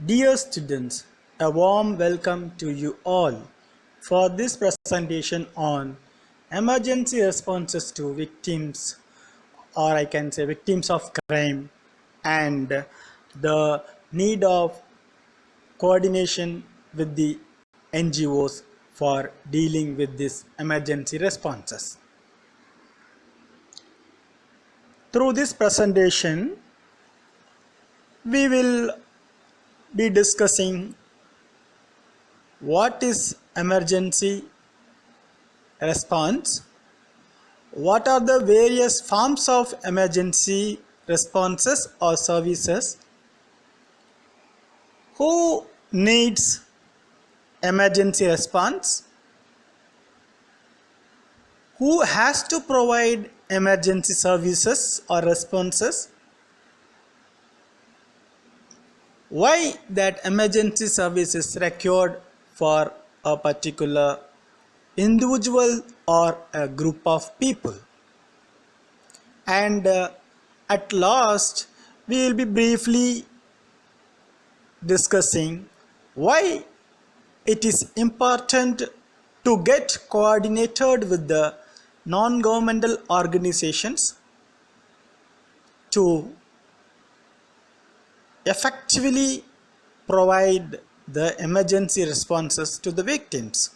Dear students, a warm welcome to you all for this presentation on emergency responses to victims, or I can say victims of crime, and the need of coordination with the NGOs for dealing with these emergency responses. Through this presentation, we will be discussing what is emergency response, what are the various forms of emergency responses or services, who needs emergency response, who has to provide emergency services or responses, why that emergency service is required for a particular individual or a group of people, and at last we will be briefly discussing why it is important to get coordinated with the non-governmental organizations to effectively provide the emergency responses to the victims.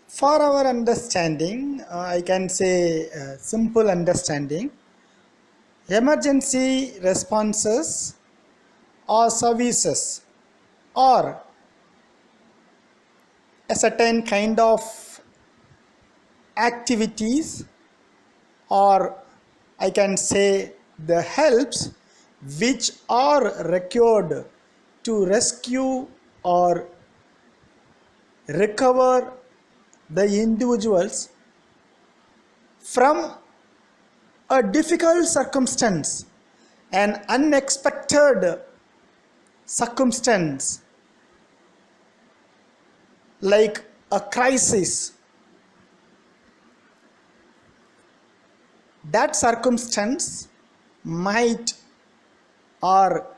For our understanding, I can say simple understanding, emergency responses or services are a certain kind of activities, or I can say the helps which are required to rescue or recover the individuals from a difficult circumstance, an unexpected circumstance like a crisis. That circumstance might or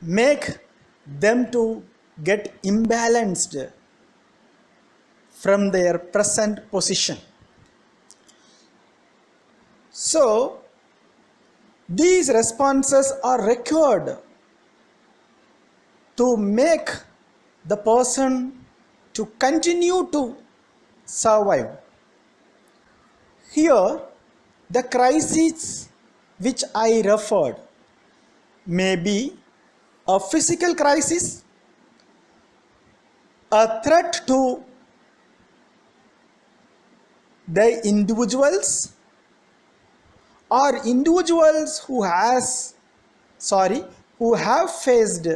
make them to get imbalanced from their present position. So these responses are required to make the person to continue to survive. Here the crisis which I referred may be a physical crisis, a threat to the individuals, or individuals who have faced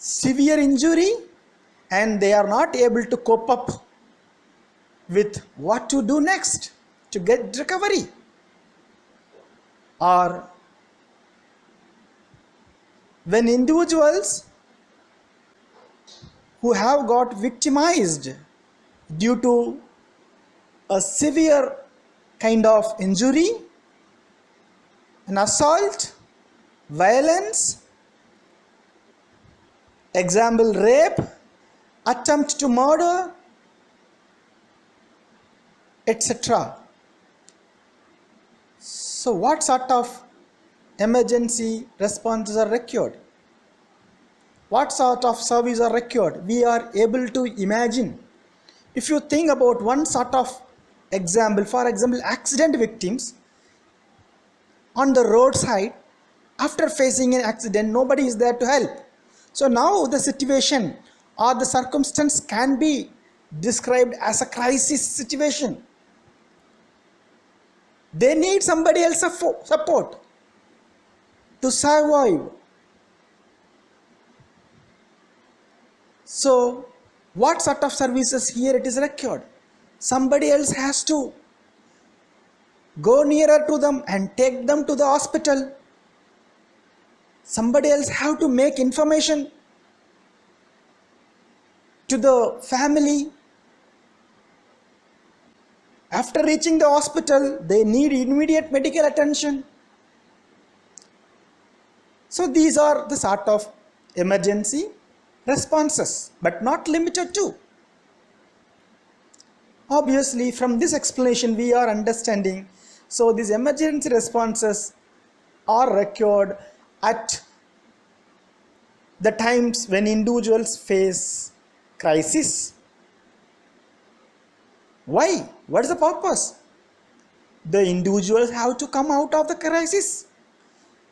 severe injury and they are not able to cope up with what to do next to get recovery, or when individuals who have got victimized due to a severe kind of injury, an assault, violence, example rape, attempt to murder, etc. So what sort of emergency responses are required? What sort of service are required? We are able to imagine. If you think about one sort of example, for example, accident victims on the roadside, after facing an accident, nobody is there to help. So now the situation or the circumstance can be described as a crisis situation. They need somebody else's support to survive. So what sort of services here it is required? Somebody else has to go nearer to them and take them to the hospital. Somebody else have to make information to the family. After reaching the hospital, they need immediate medical attention. So these are the sort of emergency responses, but not limited to. Obviously, from this explanation we are understanding, so these emergency responses are required at the times when individuals face crisis. Why? What is the purpose? The individuals have to come out of the crisis.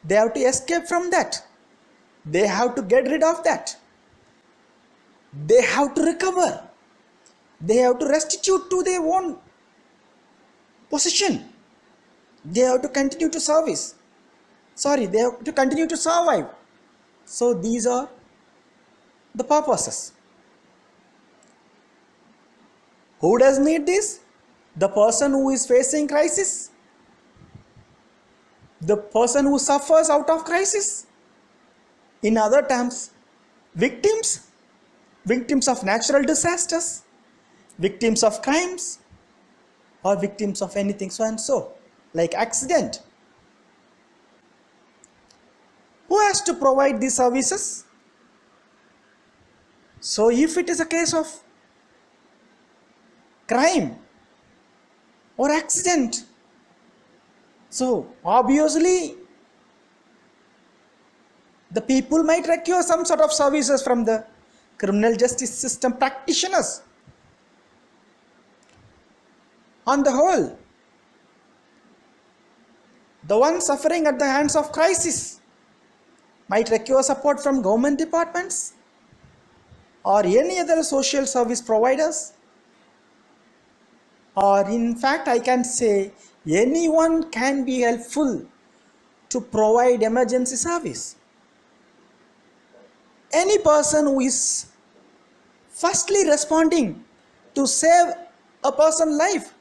They have to escape from that. They have to get rid of that. They have to recover. They have to restitute to their own position. They have to continue to service. They have to continue to survive. So these are the purposes. Who does need this? The person who is facing crisis. The person who suffers out of crisis. In other terms, victims of natural disasters, victims of crimes, or victims of anything so and so, like accident. Who has to provide these services? So if it is a case of crime or accident, so obviously the people might require some sort of services from the criminal justice system practitioners. On the whole, the one suffering at the hands of crisis might require support from government departments or any other social service providers, or in fact I can say anyone can be helpful to provide emergency service. Any person who is firstly responding to save a person's life,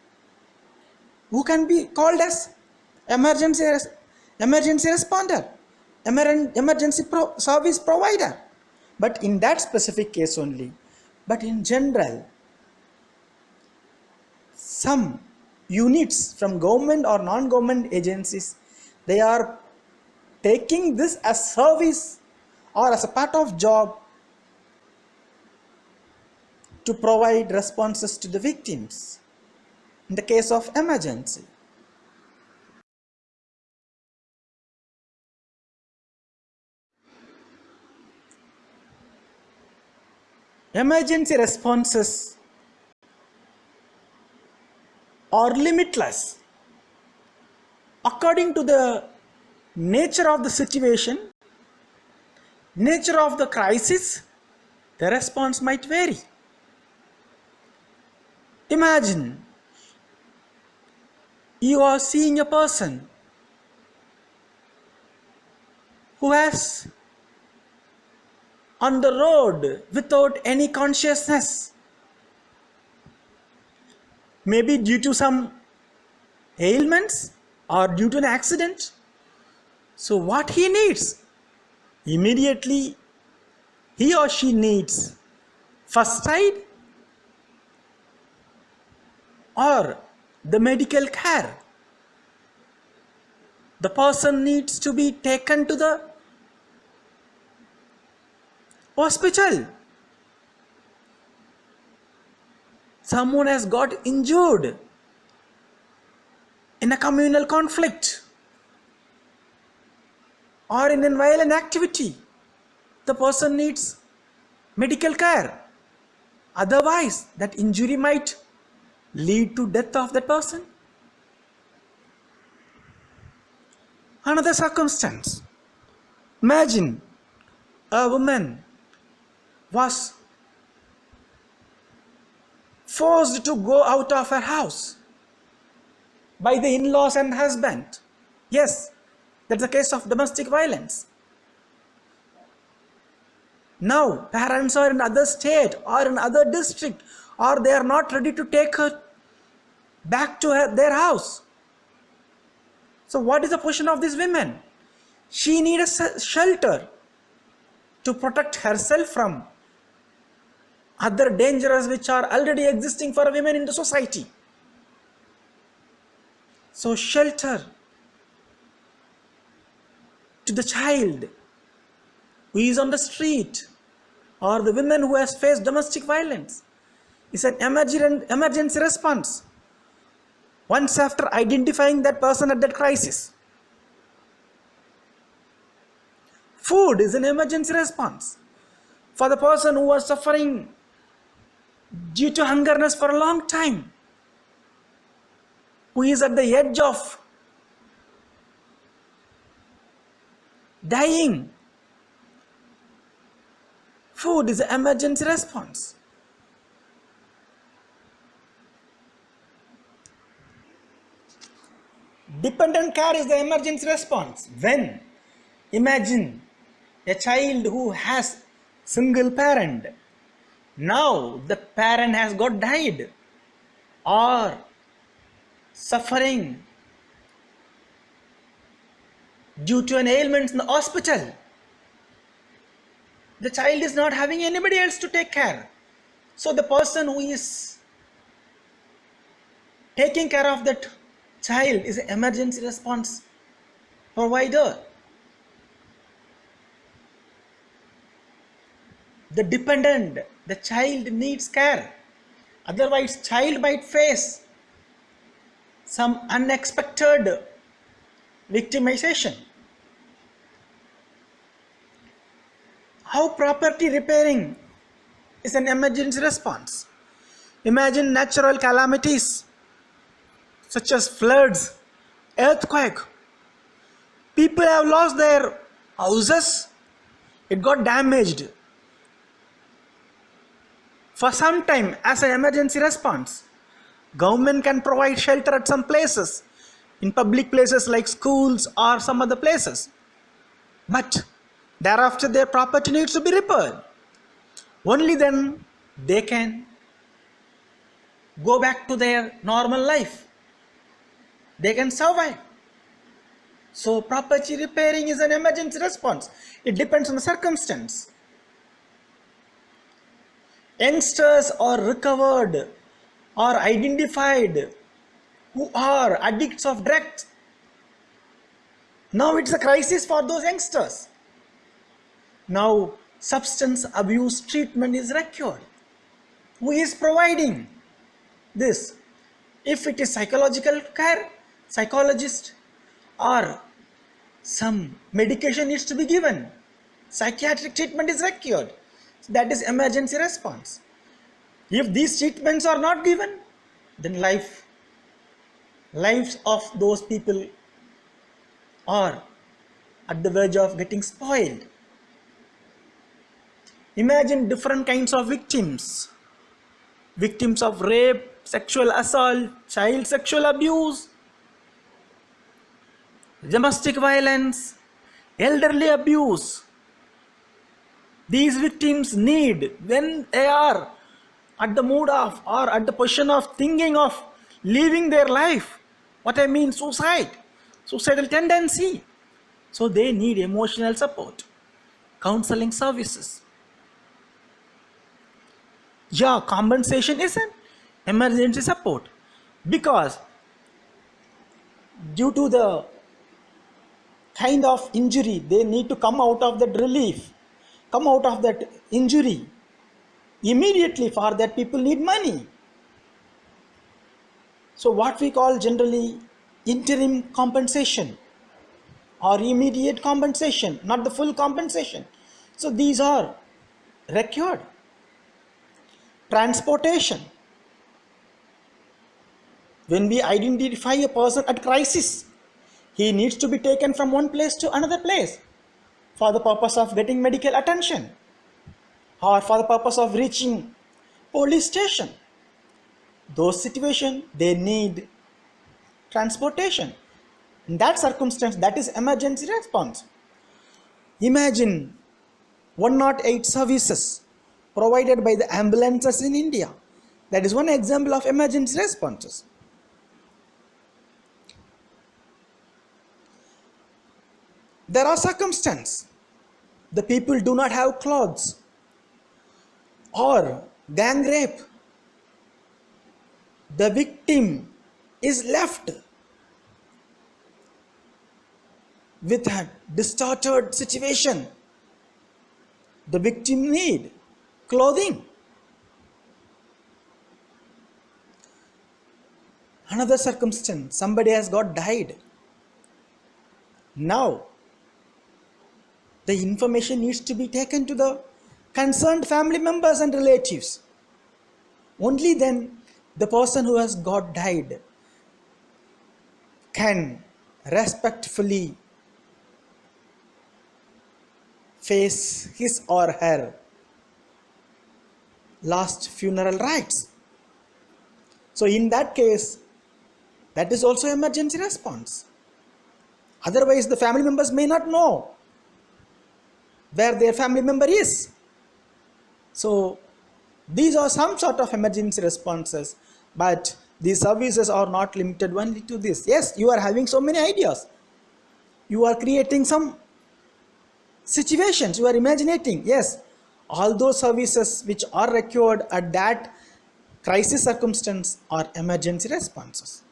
who can be called as emergency responder, emergency service provider, but in that specific case only. But in general, some units from government or non-government agencies, they are taking this as service or as a part of job to provide responses to the victims in the case of emergency. Emergency responses are limitless. According to the nature of the situation, nature of the crisis, the response might vary. Imagine you are seeing a person who has on the road without any consciousness, maybe due to some ailments or due to an accident. So what he needs? Immediately he or she needs first aid or the medical care. The person needs to be taken to the hospital. Someone has got injured in a communal conflict or in a violent activity. The person needs medical care. Otherwise, that injury might lead to death of that person. Another circumstance. Imagine a woman was forced to go out of her house by the in-laws and husband. Yes, that's a case of domestic violence. Now parents are in other state or in other district, or they are not ready to take her back to their house. So what is the position of this woman? She needs a shelter to protect herself from other dangers which are already existing for women in the society. So shelter to the child who is on the street or the women who has faced domestic violence is an emergency response once after identifying that person at that crisis. Food is an emergency response for the person who was suffering due to hungerness for a long time, who is at the edge of dying. Food is an emergency response. Dependent care is the emergency response. When, imagine a child who has single parent, now the parent has got died or suffering due to an ailment in the hospital. The child is not having anybody else to take care. So the person who is taking care of that child is an emergency response provider. The dependent, the child needs care. Otherwise, child might face some unexpected victimization. How property repairing is an emergency response. Imagine natural calamities such as floods, earthquake. People have lost their houses. It got damaged. For some time, as an emergency response, government can provide shelter at some places, in public places like schools or some other places. But thereafter their property needs to be repaired. Only then they can go back to their normal life. They can survive. So property repairing is an emergency response. It depends on the circumstance. Youngsters are recovered or identified who are addicts of drugs. Now it's a crisis for those youngsters. Now substance abuse treatment is required. Who is providing this? If it is psychological care, psychologist, or some medication needs to be given, psychiatric treatment is required. That is emergency response. If these treatments are not given, then lives of those people are at the verge of getting spoiled. Imagine different kinds of victims. Victims of rape, sexual assault, child sexual abuse, domestic violence, elderly abuse. These victims need, when they are at the mood of or at the position of thinking of living their life, what I mean suicidal tendency. So they need emotional support, counseling services. Yeah, compensation is an emergency support because due to the kind of injury, they need to come out of that relief, come out of that injury. Immediately for that people need money. So what we call generally interim compensation or immediate compensation, not the full compensation. So these are required. Transportation. When we identify a person at crisis, he needs to be taken from one place to another place for the purpose of getting medical attention or for the purpose of reaching police station. Those situations, they need transportation. In that circumstance, that is emergency response. Imagine 108 services provided by the ambulances in India. That is one example of emergency responses. There are circumstances. The people do not have clothes, or gang rape, the victim is left with a distorted situation. The victim need clothing. Another circumstance, somebody has got died. Now the information needs to be taken to the concerned family members and relatives. Only then the person who has got died can respectfully face his or her last funeral rites. So in that case, that is also emergency response. Otherwise, the family members may not know where their family member is. So these are some sort of emergency responses, but these services are not limited only to this. Yes, you are having so many ideas. You are creating some situations, you are imagining. Yes, all those services which are required at that crisis circumstance are emergency responses.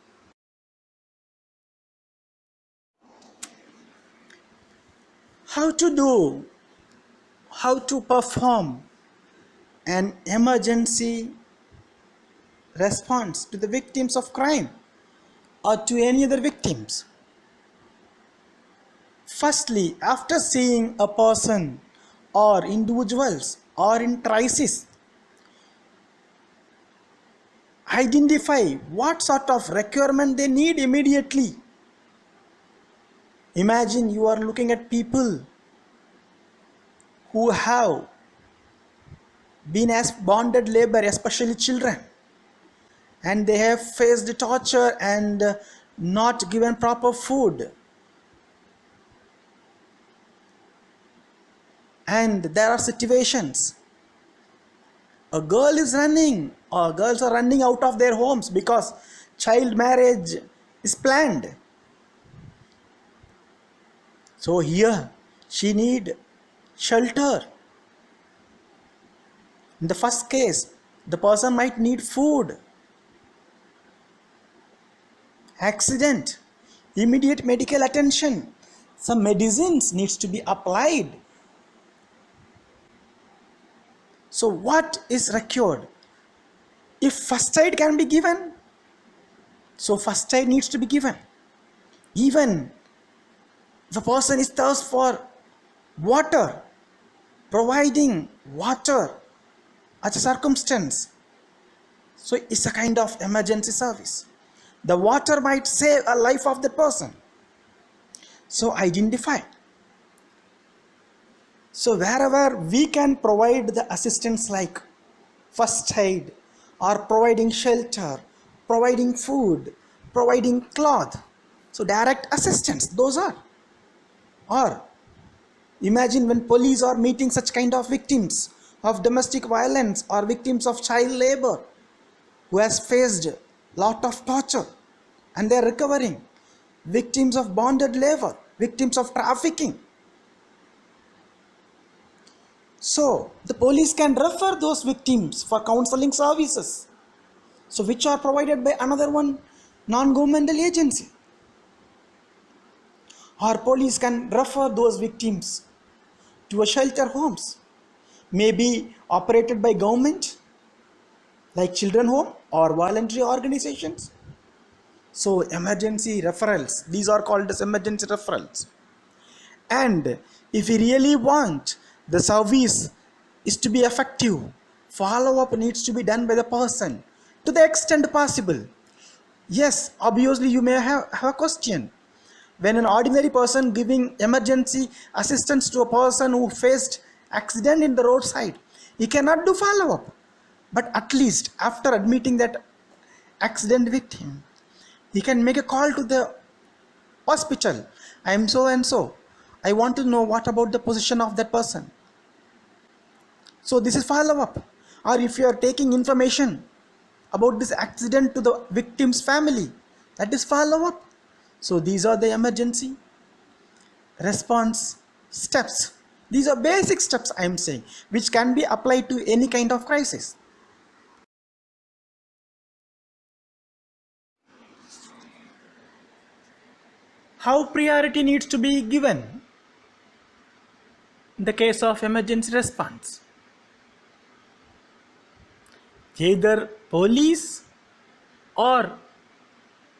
How to perform an emergency response to the victims of crime or to any other victims. Firstly, after seeing a person or individuals are in crisis, identify what sort of requirement they need immediately. Imagine you are looking at people who have been as bonded labor, especially children, and they have faced torture and not given proper food. And there are situations, a girl is running or girls are running out of their homes because child marriage is planned. So here she need shelter. In the first case, the person might need food. Accident, immediate medical attention, some medicines needs to be applied. So what is required? If first aid can be given, so first aid needs to be given. Even the person is thirst for water, providing water as a circumstance. So it's a kind of emergency service. The water might save a life of the person. So identify. So wherever we can provide the assistance like first aid or providing shelter, providing food, providing cloth, so direct assistance, those are. Or imagine when police are meeting such kind of victims of domestic violence or victims of child labor who has faced lot of torture and they are recovering, victims of bonded labor, victims of trafficking. So the police can refer those victims for counseling services, so which are provided by another one non-governmental agency. Or police can refer those victims to a shelter homes, maybe operated by government like children home or voluntary organizations. So emergency referrals, these are called as emergency referrals. And if we really want the service is to be effective, follow-up needs to be done by the person to the extent possible. Yes, obviously you may have a question. When an ordinary person giving emergency assistance to a person who faced accident in the roadside, he cannot do follow-up. But at least after admitting that accident victim, he can make a call to the hospital. I am so and so. I want to know what about the position of that person. So this is follow-up. Or if you are taking information about this accident to the victim's family, that is follow-up. So these are the emergency response steps. These are basic steps I am saying, which can be applied to any kind of crisis. how priority needs to be given in the case of emergency response. Either police or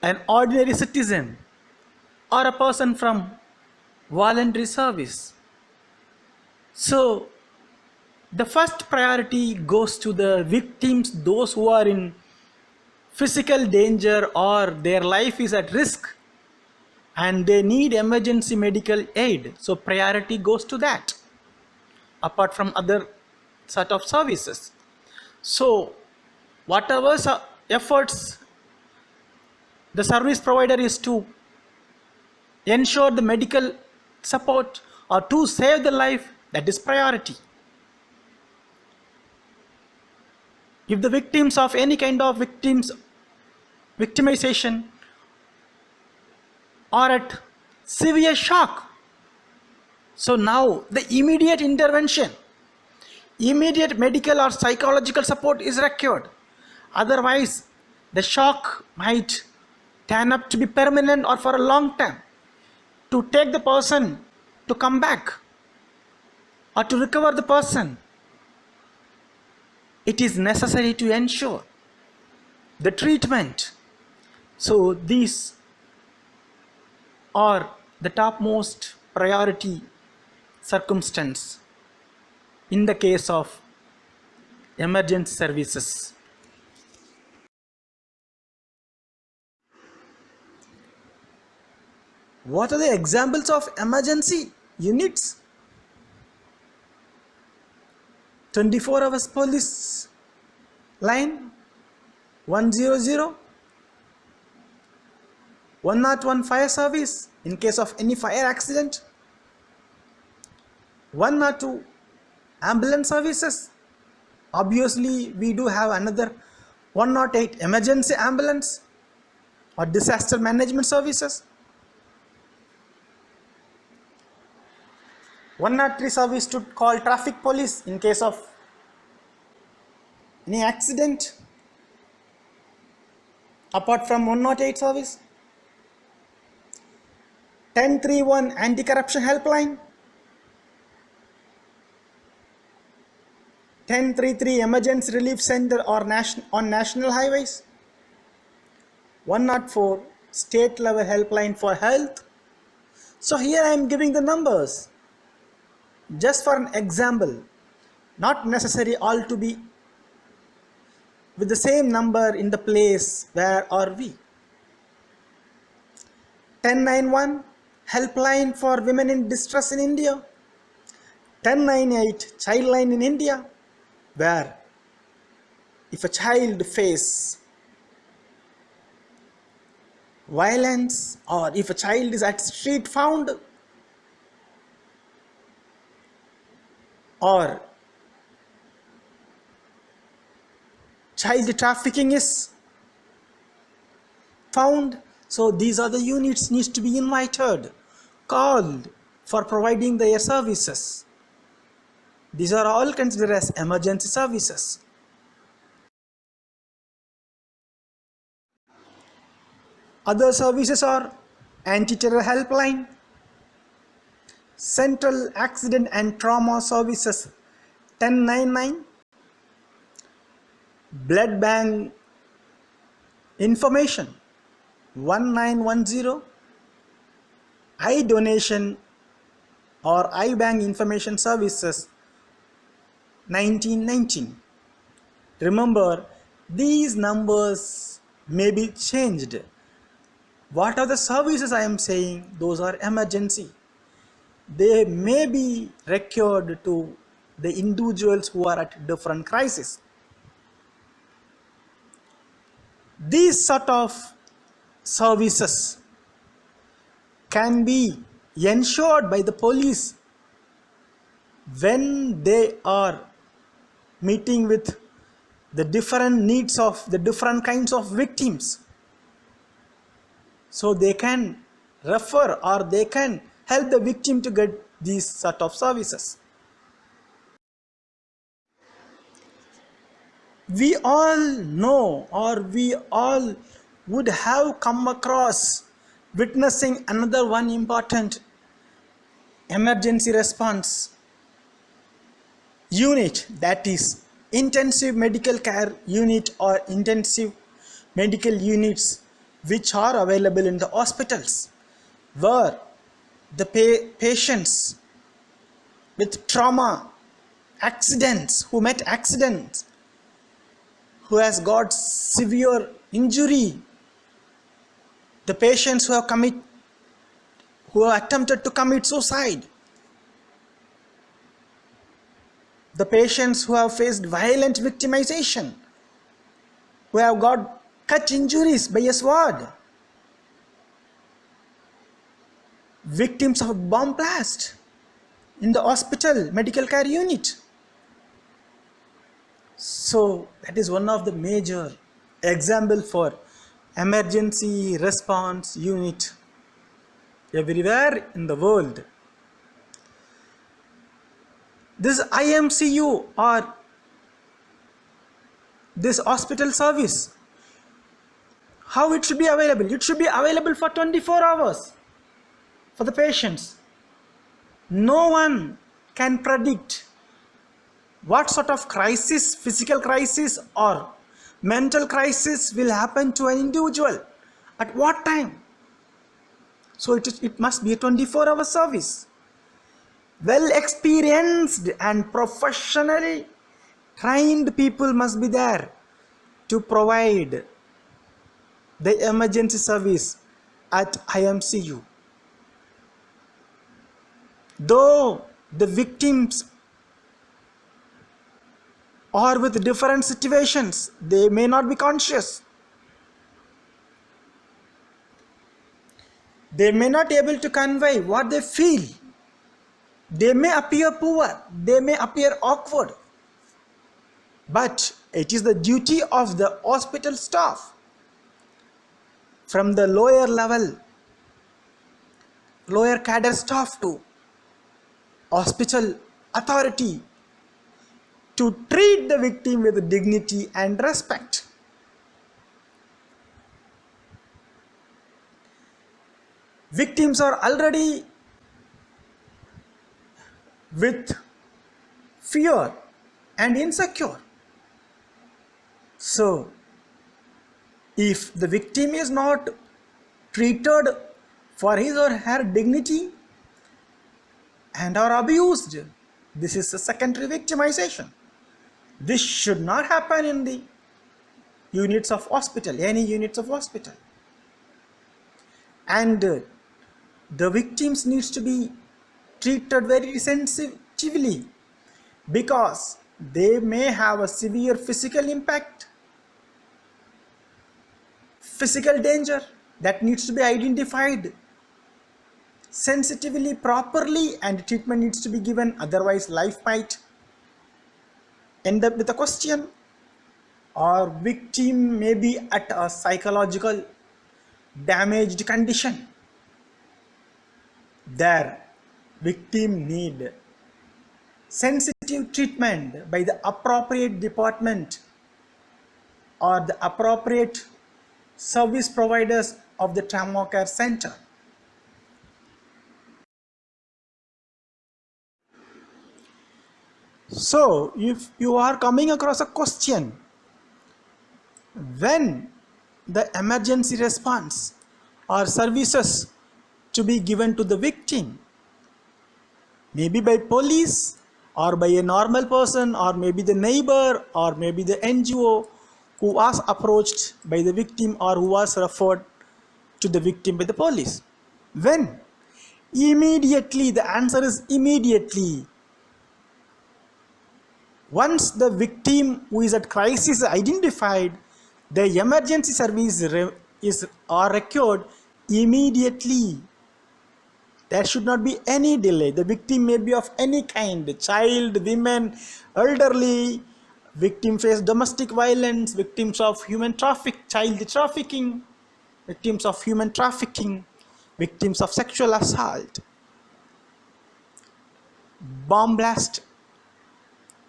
an ordinary citizen or a person from voluntary service. So the first priority goes to the victims, those who are in physical danger or their life is at risk and they need emergency medical aid. So priority goes to that, apart from other sort of services. So whatever efforts the service provider is to ensure the medical support or to save the life, that is priority. If the victims of any kind of victimization are at severe shock, so now the immediate intervention, immediate medical or psychological support is required. Otherwise the shock might turn up to be permanent or for a long time. To take the person to come back or to recover the person, it is necessary to ensure the treatment. So these are the topmost priority circumstance in the case of emergency services. What are the examples of emergency units? 24 hours police line, 100, 101 fire service in case of any fire accident, 102 ambulance services. Obviously we do have another 108 emergency ambulance or disaster management services, 103 service to call traffic police in case of any accident, apart from 108 service, 1031 anti-corruption helpline, 1033 emergency relief center or on national highways, 104 state level helpline for health. So here I am giving the numbers just for an example, not necessary all to be with the same number in the place where are we. 1091 helpline for women in distress in India, 1098 childline in India, where if a child face violence or if a child is at street found or child trafficking is found, so these are the units needs to be invited, called for providing their services. These are all considered as emergency services. Other services are anti-terror helpline, Central Accident and Trauma Services 1099, Blood Bank Information 1910, Eye Donation or Eye Bank Information Services 1919. Remember, these numbers may be changed. What are the services I am saying? Those are emergency. They may be required to the individuals who are at different crises. These sort of services can be ensured by the police when they are meeting with the different needs of the different kinds of victims. So they can refer or they can help the victim to get these sort of services. We all know or we all would have come across witnessing another one important emergency response unit, that is intensive medical care unit or intensive medical units, which are available in the hospitals, where the patients with trauma, accidents, who met accidents, who has got severe injury, the patients who have attempted to commit suicide, the patients who have faced violent victimization, who have got cut injuries by a sword, victims of bomb blast in the hospital medical care unit. So that is one of the major example for emergency response unit everywhere in the world. This IMCU or this hospital service, how it should be available? It should be available for 24 hours for the patients. No one can predict what sort of crisis, physical crisis or mental crisis will happen to an individual at what time. So it must be a 24-hour service. Well experienced and professionally trained people must be there to provide the emergency service at IMCU. Though the victims are with different situations, they may not be conscious. They may not be able to convey what they feel. They may appear poor, they may appear awkward, but it is the duty of the hospital staff from the lower level, lower cadre staff to hospital authority to treat the victim with dignity and respect. Victims are already with fear and insecure. So, if the victim is not treated for his or her dignity and are abused, this is a secondary victimization. This should not happen in the units of hospital, any units of hospital. And the victims needs to be treated very sensitively, because they may have a severe physical impact, physical danger that needs to be identified sensitively, properly, and treatment needs to be given, otherwise life might end up with a question, or victim may be at a psychological damaged condition. There victim need sensitive treatment by the appropriate department or the appropriate service providers of the trauma care center. So if you are coming across a question when the emergency response or services to be given to the victim, maybe by police or by a normal person, or maybe the neighbor, or maybe the NGO who was approached by the victim or who was referred to the victim by the police. When? Immediately. The answer is immediately. Once the victim who is at crisis is identified, the emergency service is required immediately. There should not be any delay. The victim may be of any kind: child, women, elderly, victim face domestic violence, victims of human child trafficking, victims of human trafficking, victims of sexual assault, bomb blast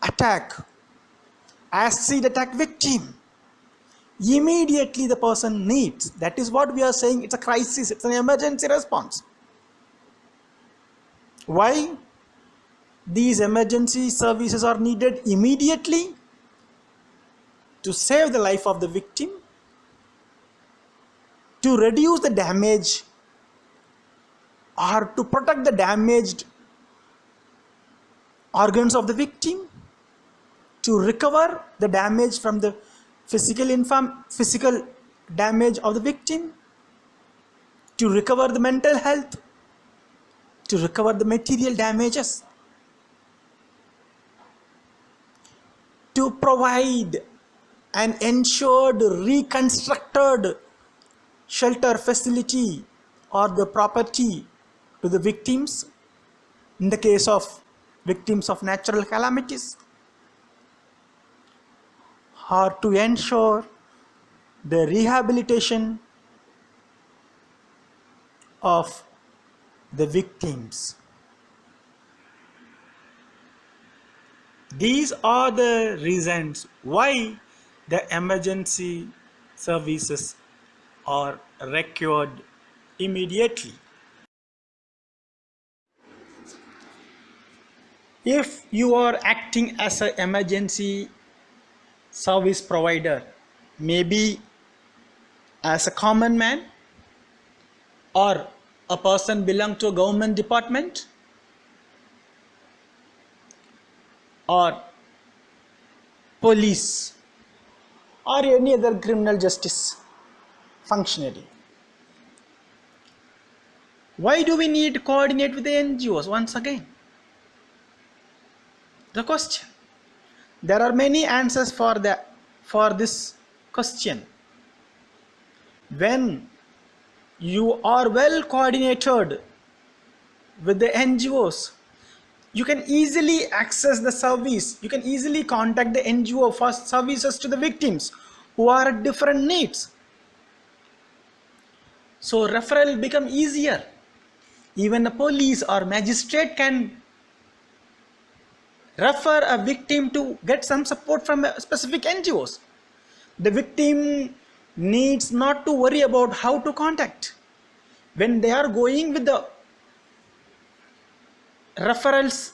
attack, acid attack victim, immediately the person needs. That is what we are saying. It's a crisis, it's an emergency response. Why these emergency services are needed immediately? To save the life of the victim, to reduce the damage, or to protect the damaged organs of the victim, to recover the damage from the physical damage of the victim, to recover the mental health, to recover the material damages, to provide an ensured reconstructed shelter facility or the property to the victims in the case of victims of natural calamities, or to ensure the rehabilitation of the victims. These are the reasons why the emergency services are required immediately. If you are acting as an emergency service provider, maybe as a common man or a person belong to a government department or police or any other criminal justice functionary, why do we need to coordinate with the NGOs? Once again, the question. There are many answers for this question. When you are well coordinated with the NGOs, you can easily access the service. You can easily contact the NGO for services to the victims who are at different needs. So referral will become easier. Even a police or magistrate can refer a victim to get some support from specific NGOs. The victim needs not to worry about how to contact. When they are going with the referrals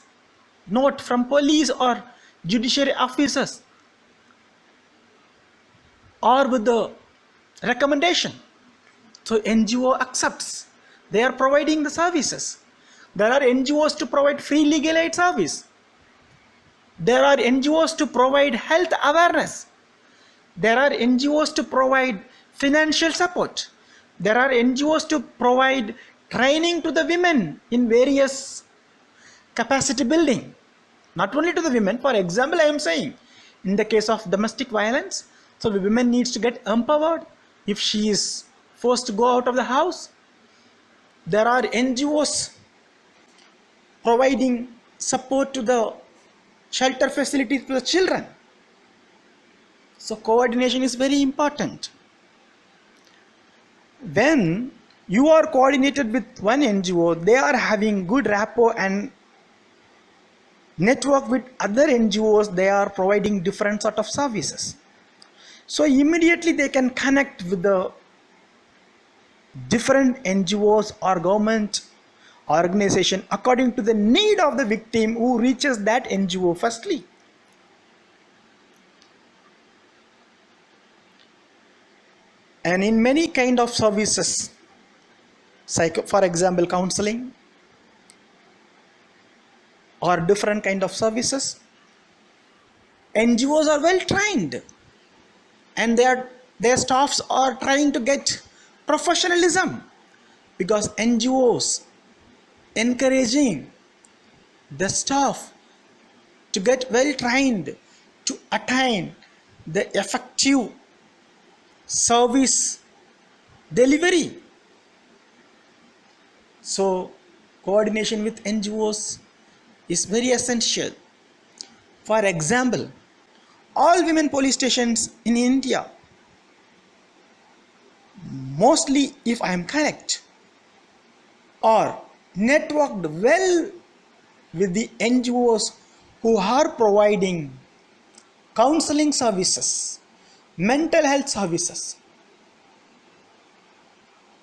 note from police or judiciary officers, or with the recommendation, so NGO accepts. They are providing the services. There are NGOs to provide free legal aid service. There are NGOs to provide health awareness. There are NGOs to provide financial support. There are NGOs to provide training to the women in various capacity building. Not only to the women, for example, I am saying, in the case of domestic violence, so the women needs to get empowered if she is forced to go out of the house. There are NGOs providing support to the shelter facilities for the children. So coordination is very important. When you are coordinated with one NGO, they are having good rapport and network with other NGOs. They are providing different sort of services. So immediately they can connect with the different NGOs or government organization according to the need of the victim who reaches that NGO firstly. And in many kind of services, for example, counseling or different kind of services, NGOs are well trained and their staffs are trying to get professionalism, because NGOs encouraging the staff to get well trained to attain the effective service delivery. So coordination with NGOs is very essential. For example, all women police stations in India, mostly, if I am correct, are networked well with the NGOs who are providing counseling services, mental health services,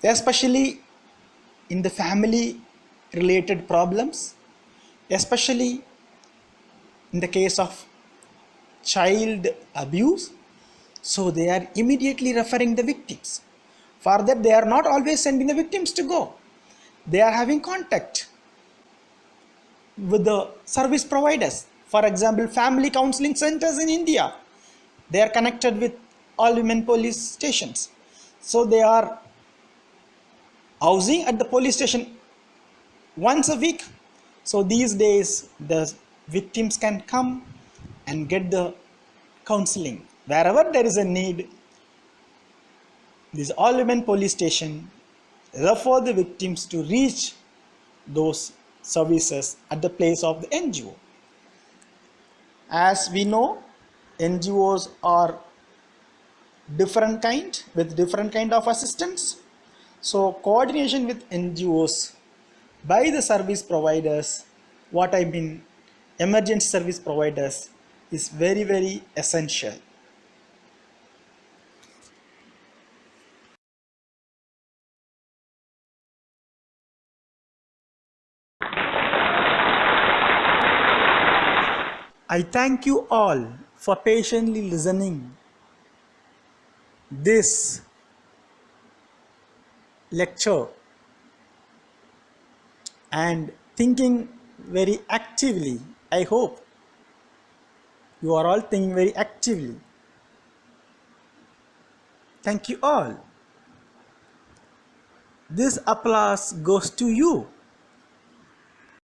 especially in the family related problems, especially in the case of child abuse. So they are immediately referring the victims. For that, they are not always sending the victims to go. They are having contact with the service providers. For example, family counseling centers in India, they are connected with all women police stations. So they are housing at the police station once a week. So these days, the victims can come and get the counseling. Wherever there is a need, this all women police station refer the victims to reach those services at the place of the NGO. As we know, NGOs are different kind with different kind of assistance. So coordination with NGOs by the service providers, what I mean emergency service providers, is very, very essential. I thank you all for patiently listening this lecture and thinking very actively. I hope you are all thinking very actively. Thank you all. This applause goes to you.